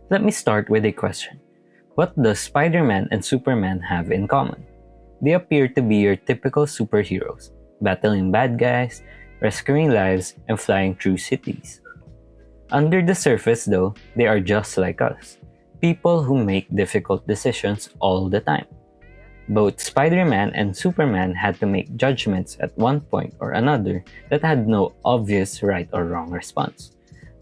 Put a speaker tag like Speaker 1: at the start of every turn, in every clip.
Speaker 1: Let me start with a question. What does Spider-Man and Superman have in common? They appear to be your typical superheroes, battling bad guys, rescuing lives, and flying through cities. Under the surface, though, they are just like us, people who make difficult decisions all the time. Both Spider-Man and Superman had to make judgments at one point or another that had no obvious right or wrong response.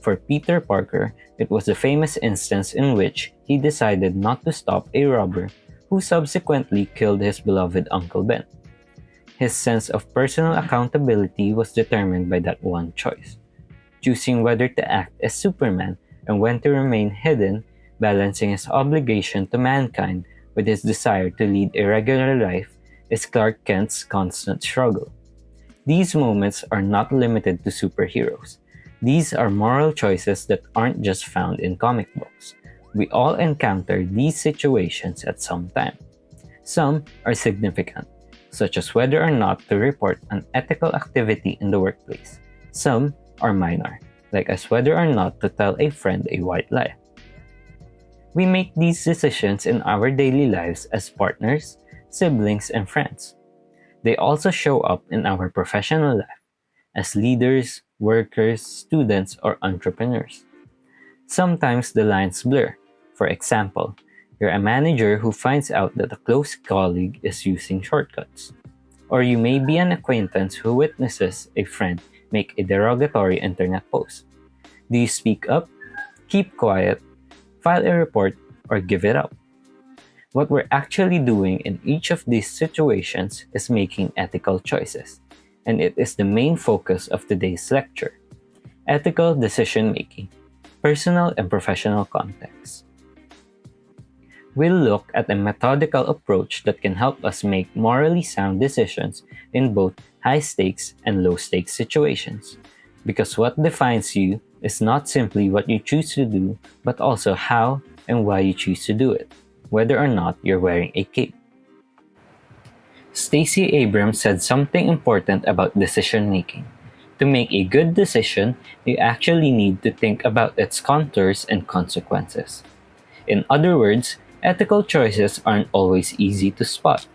Speaker 1: For Peter Parker, it was the famous instance in which he decided not to stop a robber who subsequently killed his beloved Uncle Ben. His sense of personal accountability was determined by that one choice, choosing whether to act as Superman and when to remain hidden, balancing his obligation to mankind with his desire to lead a regular life is Clark Kent's constant struggle. These moments are not limited to superheroes. These are moral choices that aren't just found in comic books. We all encounter these situations at some time. Some are significant, such as whether or not to report unethical activity in the workplace. Some are minor, like as whether or not to tell a friend a white lie. We make these decisions in our daily lives as partners, siblings, and friends. They also show up in our professional life as leaders, workers, students, or entrepreneurs. Sometimes the lines blur. For example, you're a manager who finds out that a close colleague is using shortcuts. Or you may be an acquaintance who witnesses a friend make a derogatory internet post. Do you speak up, keep quiet, file a report, or give it up? What we're actually doing in each of these situations is making ethical choices, and it is the main focus of today's lecture. Ethical decision making, personal and professional context. We'll look at a methodical approach that can help us make morally sound decisions in both high stakes and low stakes situations. Because what defines you is not simply what you choose to do, but also how and why you choose to do it, whether or not you're wearing a cape. Stacey Abrams said something important about decision making. To make a good decision, you actually need to think about its contours and consequences. In other words, ethical choices aren't always easy to spot.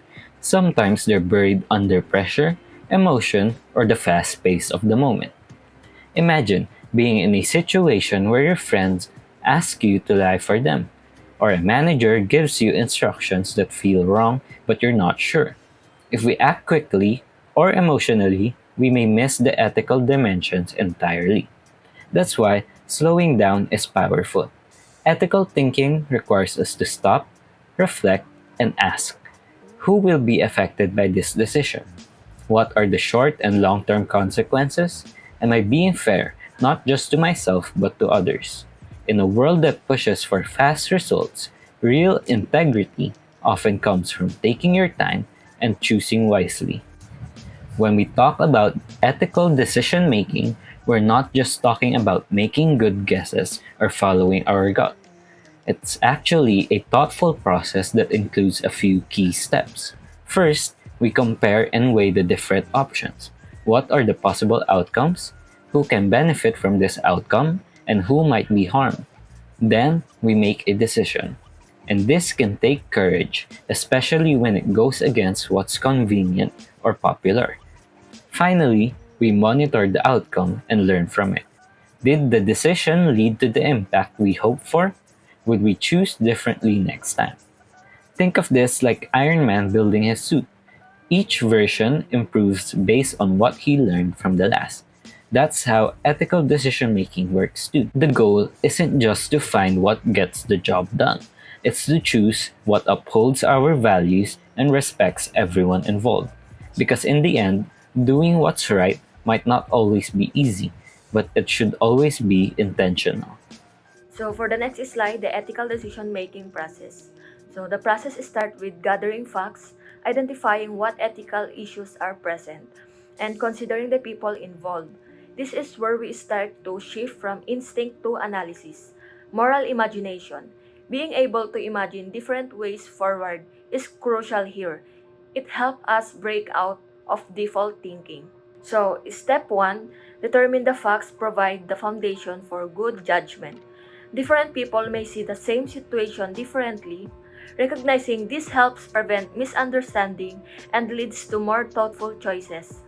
Speaker 1: Sometimes they're buried under pressure, emotion, or the fast pace of the moment. Imagine being in a situation where your friends ask you to lie for them, or a manager gives you instructions that feel wrong but you're not sure. If we act quickly or emotionally, we may miss the ethical dimensions entirely. That's why slowing down is powerful. Ethical thinking requires us to stop, reflect, and ask, who will be affected by this decision? What are the short and long term consequences? Am I being fair, not just to myself, but to others? In a world that pushes for fast results, real integrity often comes from taking your time and choosing wisely. When we talk about ethical decision making, we're not just talking about making good guesses or following our gut. It's actually a thoughtful process that includes a few key steps. First, we compare and weigh the different options. What are the possible outcomes? Who can benefit from this outcome? And who might be harmed? Then, we make a decision. And this can take courage, especially when it goes against what's convenient or popular. Finally, we monitor the outcome and learn from it. Did the decision lead to the impact we hoped for? Would we choose differently next time? Think of this like Iron Man building his suit. Each version improves based on what he learned from the last. That's how ethical decision making works too. The goal isn't just to find what gets the job done, it's to choose what upholds our values and respects everyone involved. Because in the end, doing what's right might not always be easy, but it should always be intentional.
Speaker 2: So for the next slide, the ethical decision-making process. So the process starts with gathering facts, identifying what ethical issues are present, and considering the people involved. This is where we start to shift from instinct to analysis. Moral imagination. Being able to imagine different ways forward is crucial here. It helps us break out of default thinking. So, step 1, determine the facts provide the foundation for good judgment. Different people may see the same situation differently. Recognizing this helps prevent misunderstanding and leads to more thoughtful choices.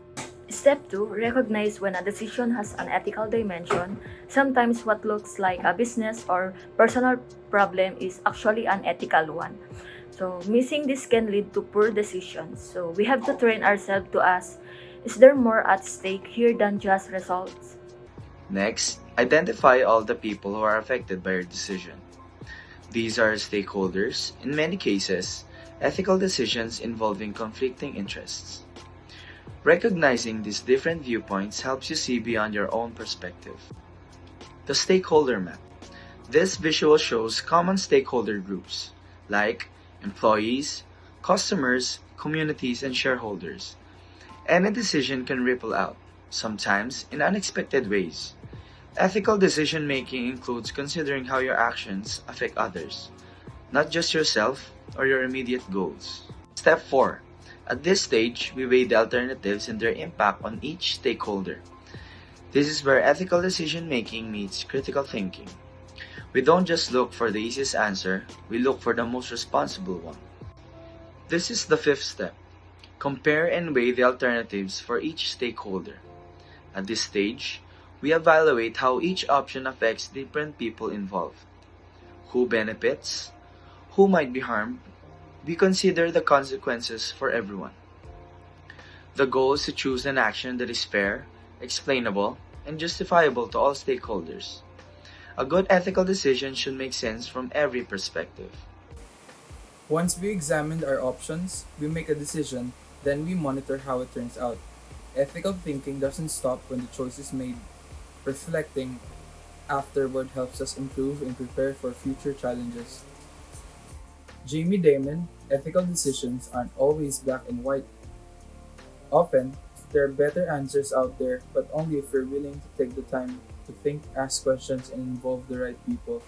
Speaker 2: Step 2, recognize when a decision has an ethical dimension. Sometimes what looks like a business or personal problem is actually an ethical one. So, missing this can lead to poor decisions. So, we have to train ourselves to ask, is there more at stake here than just results?
Speaker 3: Next, identify all the people who are affected by your decision. These are stakeholders, in many cases, ethical decisions involving conflicting interests. Recognizing these different viewpoints helps you see beyond your own perspective. The stakeholder map. This visual shows common stakeholder groups, like employees, customers, communities, and shareholders. Any decision can ripple out, sometimes in unexpected ways. Ethical decision making includes considering how your actions affect others, not just yourself or your immediate goals. Step 4. At this stage, we weigh the alternatives and their impact on each stakeholder. This is where ethical decision making meets critical thinking. We don't just look for the easiest answer, we look for the most responsible one. This is the 5th step. Compare and weigh the alternatives for each stakeholder. At this stage, we evaluate how each option affects different people involved. Who benefits? Who might be harmed? We consider the consequences for everyone. The goal is to choose an action that is fair, explainable, and justifiable to all stakeholders. A good ethical decision should make sense from every perspective.
Speaker 4: Once we examined our options, we make a decision, then we monitor how it turns out. Ethical thinking doesn't stop when the choice is made. Reflecting afterward helps us improve and prepare for future challenges. Jamie Dimon, ethical decisions aren't always black and white. Often, there are better answers out there, but only if we're willing to take the time to think, ask questions, and involve the right people.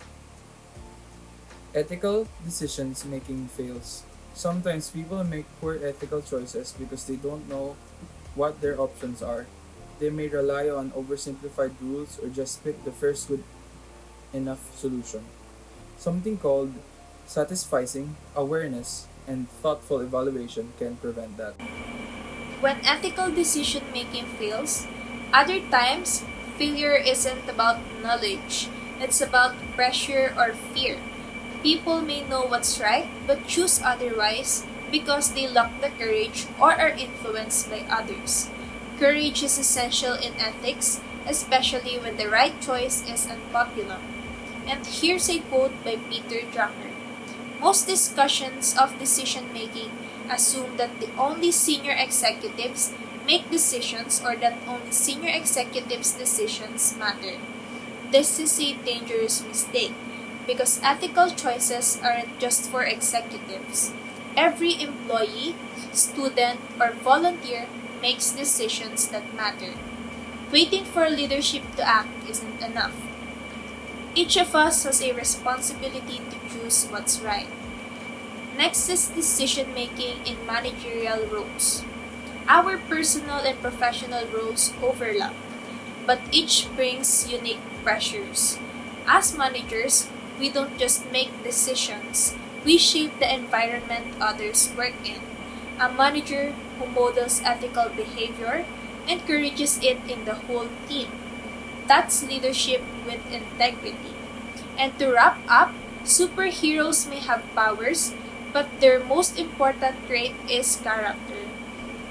Speaker 4: Ethical decisions making fails. Sometimes people make poor ethical choices because they don't know what their options are. They may rely on oversimplified rules or just pick the first good enough solution. Something called satisficing awareness and thoughtful evaluation can prevent that.
Speaker 5: When ethical decision making fails, other times failure isn't about knowledge, it's about pressure or fear. People may know what's right but choose otherwise because they lack the courage or are influenced by others. Courage is essential in ethics, especially when the right choice is unpopular. And here's a quote by Peter Drucker. Most discussions of decision making assume that the only senior executives make decisions or that only senior executives' decisions matter. This is a dangerous mistake because ethical choices aren't just for executives. Every employee, student, or volunteer makes decisions that matter. Waiting for leadership to act isn't enough. Each of us has a responsibility to choose what's right. Next is decision making in managerial roles. Our personal and professional roles overlap, but each brings unique pressures. As managers, we don't just make decisions, we shape the environment others work in. A manager who models ethical behavior encourages it in the whole team. That's leadership with integrity. And to wrap up, superheroes may have powers, but their most important trait is character.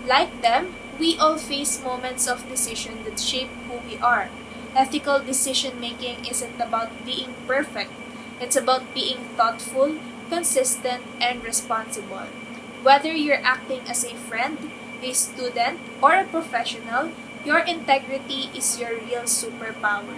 Speaker 5: Like them, we all face moments of decision that shape who we are. Ethical decision making isn't about being perfect, it's about being thoughtful, consistent, and responsible. Whether you're acting as a friend, a student, or a professional, your integrity is your real superpower.